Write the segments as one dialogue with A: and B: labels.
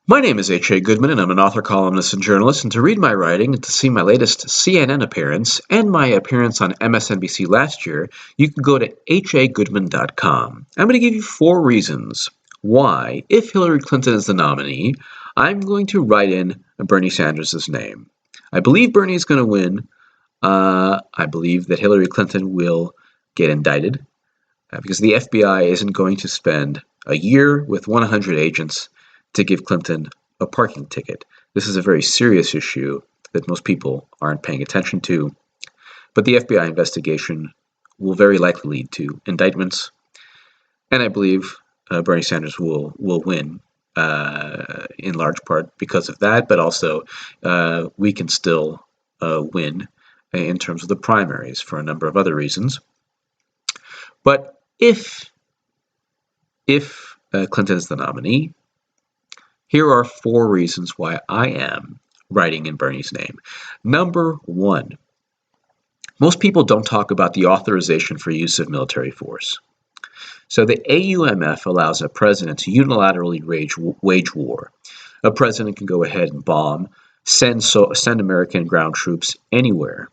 A: My name is H.A. Goodman, and I'm an author, columnist, and journalist. And to read my writing and to see my latest CNN appearance and my appearance on MSNBC last year, you can go to hagoodman.com. I'm going to give you 4 reasons why, if Hillary Clinton is the nominee, I'm going to write in Bernie Sanders' name. I believe Bernie is going to win. I believe that Hillary Clinton will get indicted because the FBI isn't going to spend a year with 100 agents to give Clinton a parking ticket. This is a very serious issue that most people aren't paying attention to. But the FBI investigation will very likely lead to indictments. And I believe Bernie Sanders will win in large part because of that. But also we can still win in terms of the primaries for a number of other reasons. But if Clinton is the nominee, here are 4 reasons why I am writing in Bernie's name. Number 1, most people don't talk about the authorization for use of military force. So the AUMF allows a president to unilaterally wage war. A president can go ahead and bomb, send American ground troops anywhere,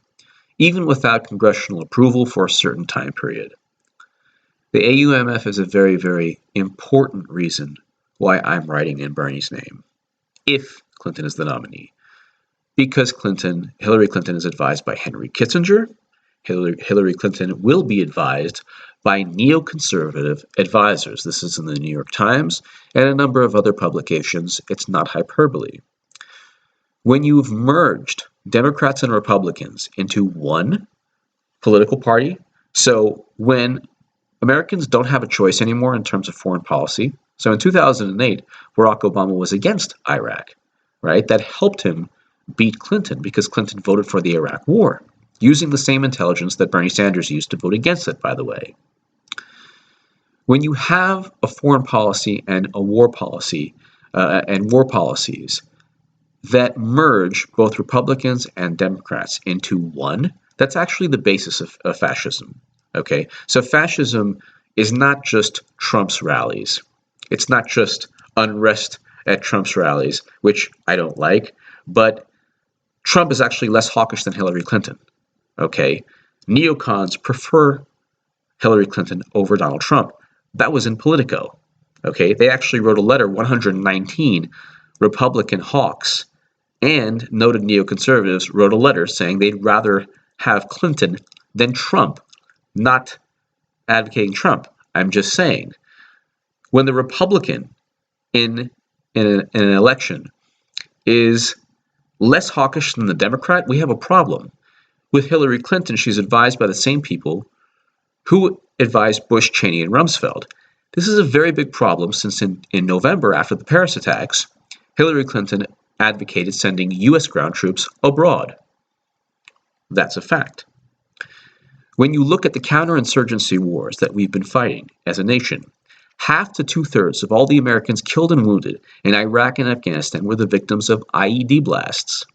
A: even without congressional approval for a certain time period. The AUMF is a very, very important reason why I'm writing in Bernie's name, if Clinton is the nominee. Because Hillary Clinton is advised by Henry Kissinger. Hillary Clinton will be advised by neoconservative advisors. This is in the New York Times and a number of other publications. It's not hyperbole. When you've merged Democrats and Republicans into one political party, so when Americans don't have a choice anymore in terms of foreign policy. So in 2008, Barack Obama was against Iraq, right? That helped him beat Clinton because Clinton voted for the Iraq War, using the same intelligence that Bernie Sanders used to vote against it, by the way. When you have a foreign policy and a war policy and war policies that merge both Republicans and Democrats into one, that's actually the basis of fascism. Okay, so fascism is not just Trump's rallies. It's not just unrest at Trump's rallies, which I don't like, but Trump is actually less hawkish than Hillary Clinton. Okay, neocons prefer Hillary Clinton over Donald Trump. That was in Politico. Okay, they actually wrote a letter, 119 Republican hawks and noted neoconservatives wrote a letter saying they'd rather have Clinton than Trump. Not advocating Trump. I'm just saying, when the Republican in an election is less hawkish than the Democrat, we have a problem. With Hillary Clinton, she's advised by the same people who advised Bush, Cheney, and Rumsfeld. This is a very big problem since in November, after the Paris attacks, Hillary Clinton advocated sending U.S. ground troops abroad. That's a fact. When you look at the counterinsurgency wars that we've been fighting as a nation, half to 2/3 of all the Americans killed and wounded in Iraq and Afghanistan were the victims of IED blasts.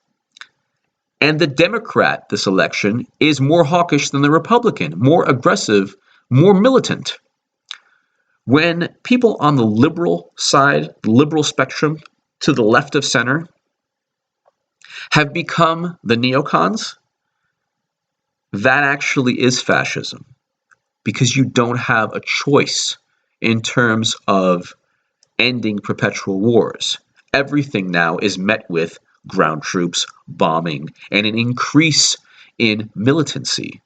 A: And the Democrat this election is more hawkish than the Republican, more aggressive, more militant. When people on the liberal side, the liberal spectrum, to the left of center, have become the neocons, that actually is fascism, because you don't have a choice in terms of ending perpetual wars. Everything now is met with ground troops, bombing, and an increase in militancy.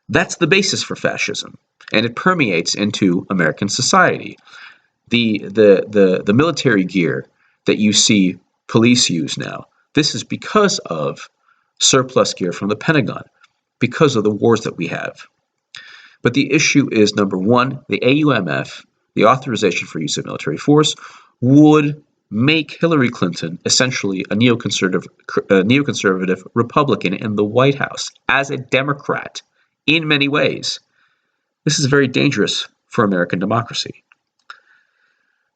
A: That's the basis for fascism, and it permeates into American society. The military gear that you see police use now, this is because of surplus gear from the Pentagon, because of the wars that we have. But the issue is, number 1, the AUMF, the authorization for use of military force, would make Hillary Clinton essentially a neoconservative Republican in the White House as a Democrat in many ways. This is very dangerous for American democracy.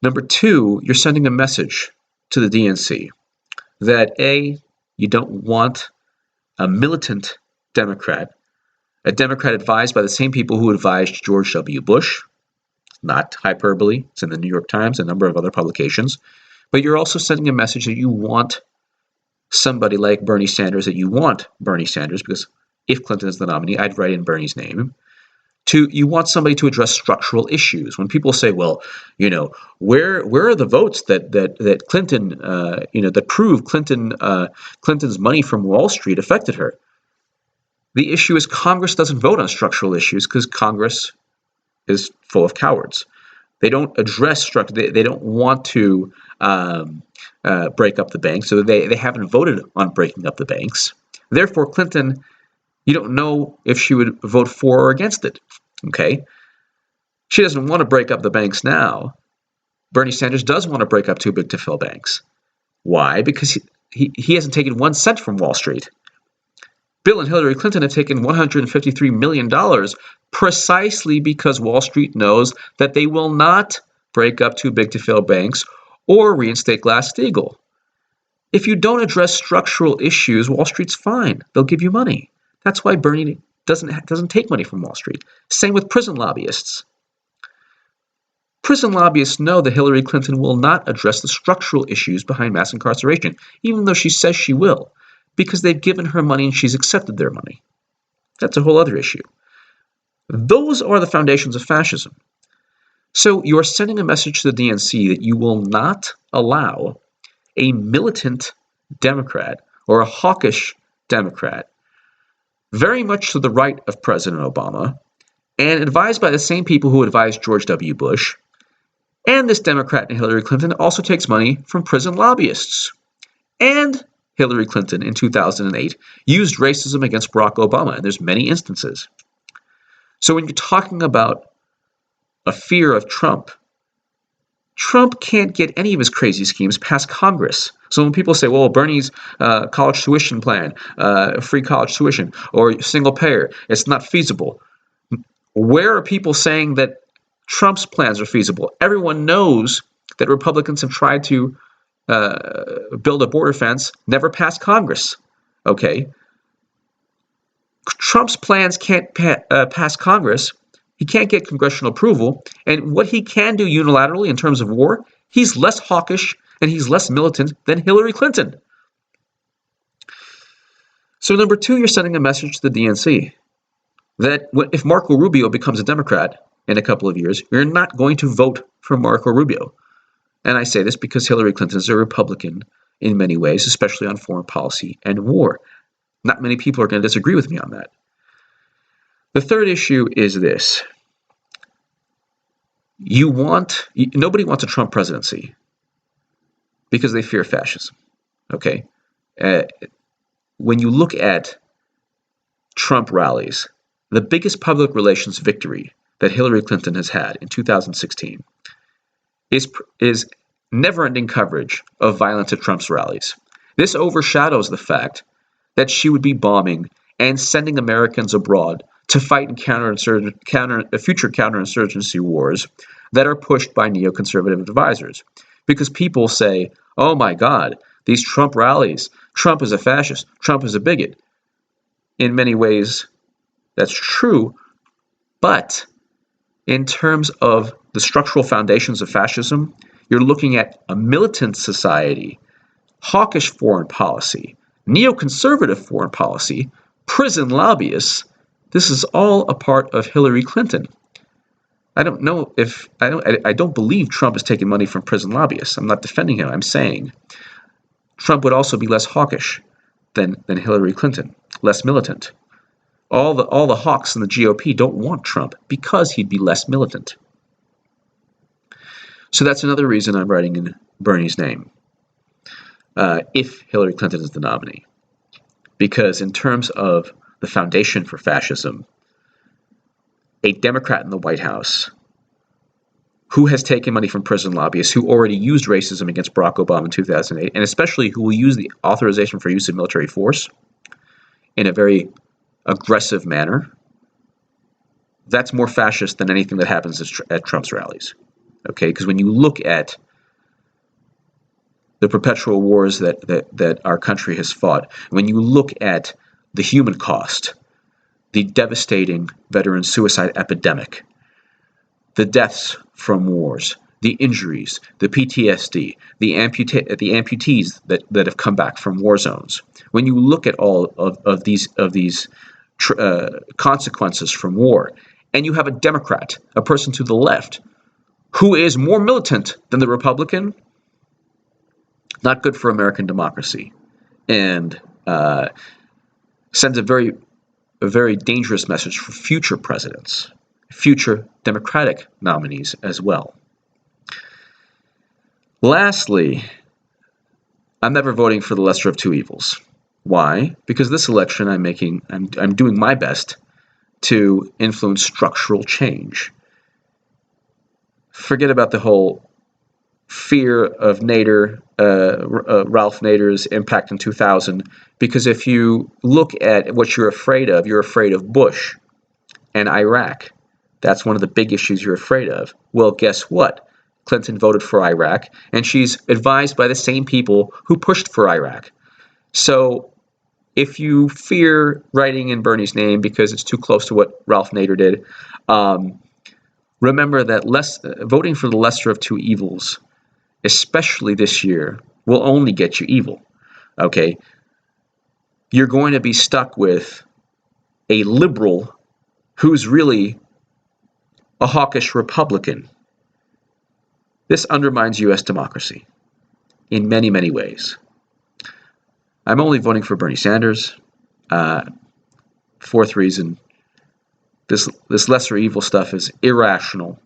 A: Number 2, you're sending a message to the DNC that A, you don't want a militant Democrat, a Democrat advised by the same people who advised George W. Bush, not hyperbole, it's in the New York Times, a number of other publications, but you're also sending a message that you want somebody like Bernie Sanders, that you want Bernie Sanders, because if Clinton is the nominee, I'd write in Bernie's name. You want somebody to address structural issues. When people say, well, where are the votes that Clinton, that prove Clinton's money from Wall Street affected her? The issue is Congress doesn't vote on structural issues because Congress is full of cowards. They don't address structure. They don't want to break up the banks, so they haven't voted on breaking up the banks. Therefore, Clinton, you don't know if she would vote for or against it. Okay, she doesn't want to break up the banks now. Bernie Sanders does want to break up too big to fail banks. Why? Because he hasn't taken 1 cent from Wall Street. Bill and Hillary Clinton have taken $153 million precisely because Wall Street knows that they will not break up too big to fail banks or reinstate Glass-Steagall. If you don't address structural issues, Wall Street's fine. They'll give you money. That's why Bernie doesn't take money from Wall Street. Same with prison lobbyists. Prison lobbyists know that Hillary Clinton will not address the structural issues behind mass incarceration, even though she says she will, because they've given her money and she's accepted their money. That's a whole other issue. Those are the foundations of fascism. So you're sending a message to the DNC that you will not allow a militant Democrat or a hawkish Democrat, very much to the right of President Obama, and advised by the same people who advised George W. Bush. And this Democrat and Hillary Clinton also takes money from prison lobbyists. And Hillary Clinton in 2008 used racism against Barack Obama, and there's many instances. So when you're talking about a fear of Trump can't get any of his crazy schemes past Congress. So when people say, well, Bernie's college tuition plan, free college tuition, or single payer, it's not feasible. Where are people saying that Trump's plans are feasible? Everyone knows that Republicans have tried to build a border fence, never passed Congress. Okay. Trump's plans can't pass Congress. He can't get congressional approval. And what he can do unilaterally in terms of war, he's less hawkish and he's less militant than Hillary Clinton. So number two, you're sending a message to the DNC that if Marco Rubio becomes a Democrat in a couple of years, you're not going to vote for Marco Rubio. And I say this because Hillary Clinton is a Republican in many ways, especially on foreign policy and war. Not many people are going to disagree with me on that. The third issue is this. Nobody wants a Trump presidency because they fear fascism. Okay? When you look at Trump rallies, the biggest public relations victory that Hillary Clinton has had in 2016 is never-ending coverage of violence at Trump's rallies. This overshadows the fact that she would be bombing and sending Americans abroad to fight in future counterinsurgency wars that are pushed by neoconservative advisors. Because people say, oh my God, these Trump rallies, Trump is a fascist, Trump is a bigot. In many ways, that's true, but in terms of the structural foundations of fascism, you're looking at a militant society, hawkish foreign policy, neoconservative foreign policy, prison lobbyists. This is all a part of Hillary Clinton. I don't believe Trump is taking money from prison lobbyists. I'm not defending him. I'm saying Trump would also be less hawkish than Hillary Clinton, less militant. All the hawks in the GOP don't want Trump because he'd be less militant. So that's another reason I'm writing in Bernie's name, if Hillary Clinton is the nominee. Because in terms of the foundation for fascism, a Democrat in the White House who has taken money from prison lobbyists, who already used racism against Barack Obama in 2008, and especially who will use the authorization for use of military force in a very aggressive manner, that's more fascist than anything that happens at Trump's rallies. Okay, because when you look at the perpetual wars that our country has fought, when you look at the human cost, the devastating veteran suicide epidemic, the deaths from wars, the injuries, the PTSD, the amputees that have come back from war zones. When you look at all of these consequences from war, and you have a Democrat, a person to the left, who is more militant than the Republican, not good for American democracy, and sends a very dangerous message for future presidents, future Democratic nominees as well. Lastly, I'm never voting for the lesser of two evils. Why? Because this election I'm doing my best to influence structural change. Forget about the whole fear of Nader, Ralph Nader's impact in 2000, because if you look at what you're afraid of Bush and Iraq. That's one of the big issues you're afraid of. Well, guess what? Clinton voted for Iraq, and she's advised by the same people who pushed for Iraq. So if you fear writing in Bernie's name because it's too close to what Ralph Nader did, remember that voting for the lesser of two evils, especially this year, will only get you evil. Okay? You're going to be stuck with a liberal who's really a hawkish Republican. This undermines U.S. democracy in many, many ways. I'm only voting for Bernie Sanders. Fourth reason, this lesser evil stuff is irrational,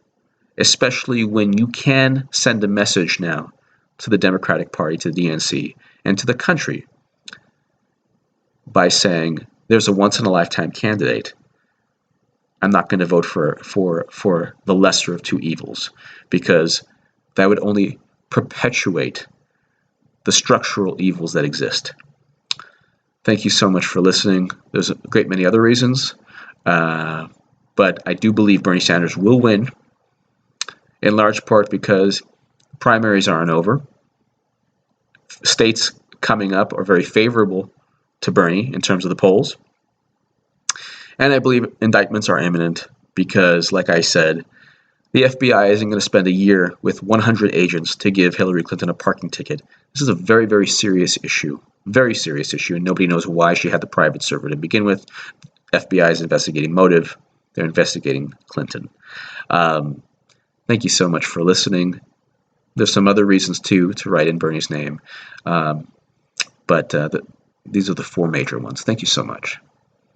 A: especially when you can send a message now to the Democratic Party, to the DNC, and to the country by saying there's a once-in-a-lifetime candidate. I'm not going to vote for the lesser of two evils, because that would only perpetuate the structural evils that exist. Thank you so much for listening. There's a great many other reasons, but I do believe Bernie Sanders will win, in large part because primaries aren't over. States coming up are very favorable to Bernie in terms of the polls. And I believe indictments are imminent because, like I said, the FBI isn't going to spend a year with 100 agents to give Hillary Clinton a parking ticket. This is a very, very serious issue, and nobody knows why she had the private server to begin with. FBI is investigating motive. They're investigating Clinton. Thank you so much for listening. There's some other reasons, too, to write in Bernie's name, but these are the four major ones. Thank you so much.